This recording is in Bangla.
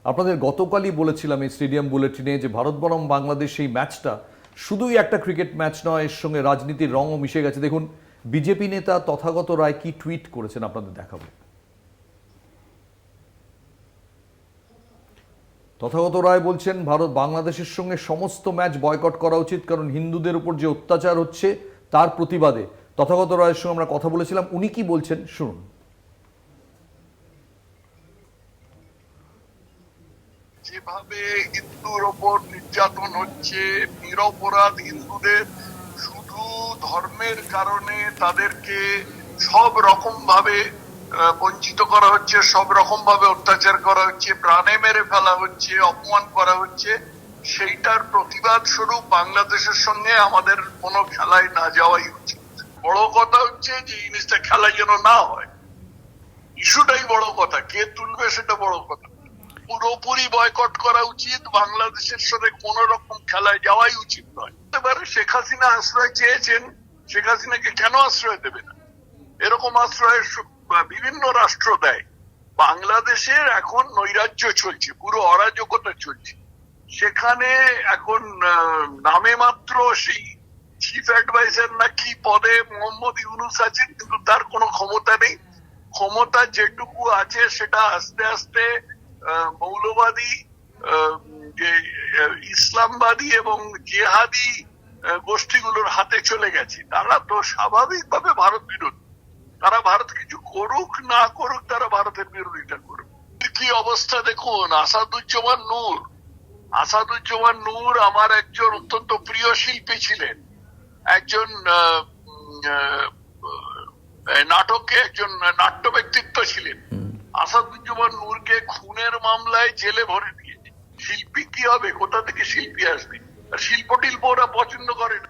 আপনাদের গতকালই বলেছিলাম এই স্টেডিয়াম বুলেটিনে যে ভারত বনাম বাংলাদেশ এই ম্যাচটা শুধুই একটা ক্রিকেট ম্যাচ নয়, এর সঙ্গে রাজনীতির রঙও মিশে গেছে। দেখুন বিজেপি নেতা তথাগত রায় কি টুইট করেছেন আপনাদের দেখাবো। তথাগত রায় বলছেন ভারত বাংলাদেশের সঙ্গে সমস্ত ম্যাচ বয়কট করা উচিত, কারণ হিন্দুদের উপর যে অত্যাচার হচ্ছে তার প্রতিবাদে। তথাগত রায়ের সঙ্গে আমরা কথা বলেছিলাম, উনি কি বলছেন শুনুন। যেভাবে হিন্দুর ওপর নির্যাতন হচ্ছে, নিরপরাধ হিন্দুদের শুধু ধর্মের কারণে তাদেরকে সব রকম ভাবে বঞ্চিত করা হচ্ছে, সব রকম ভাবে অত্যাচার করা হচ্ছে, প্রাণে মেরে ফেলা হচ্ছে, অপমান করা হচ্ছে, সেইটার প্রতিবাদ স্বরূপ বাংলাদেশের সঙ্গে আমাদের কোনো খেলায় না যাওয়াই উচিত। বড় কথা হচ্ছে যে জিনিসটা খেলা যেন না হয়, ইস্যুটাই বড় কথা, কে তুলবে সেটা বড় কথা। পুরোপুরি বয়কট করা উচিত, বাংলাদেশের সাথে কোন রকম খেলায় যাওয়াই উচিত নয়। এবারে শেখ হাসিনা আশ্রয় চেয়েছেন, শেখ হাসিনাকে কেন আশ্রয় দেবে না? এরকম আশ্রয় বিভিন্ন রাষ্ট্র দেয়। বাংলাদেশের এখন নৈরাজ্য চলছে, পুরো অরাজকতা চলছে। সেখানে এখন নামে মাত্র সেই চিফ অ্যাডভাইজার না কি পদে মোহাম্মদ ইউনূস আছেন, কিন্তু তার কোনো ক্ষমতা নেই। ক্ষমতা যেটুকু আছে সেটা আস্তে আস্তে মৌলবাদী, যে ইসলামবাদী এবং জেহাদি গোষ্ঠীগুলোর হাতে চলে গেছে। তারা তো স্বাভাবিকভাবে ভারত বিরোধী, তারা ভারত কিছু করুক না করুক তারা ভারতের বিরোধিতা করুক। কি অবস্থা দেখুন, আসাদুজ্জামান নূর আমার একজন অত্যন্ত প্রিয় শিল্পী ছিলেন, একজন নাটকে একজন নাট্য ব্যক্তিত্ব ছিলেন। আসাদুজ্জামান নূরকে খুনের মামলায় জেলে ভরে দিয়েছে। শিল্পী কি হবে? কোথা থেকে শিল্পী আসবে? আর শিল্প টিল্প ওরা পছন্দ করে না।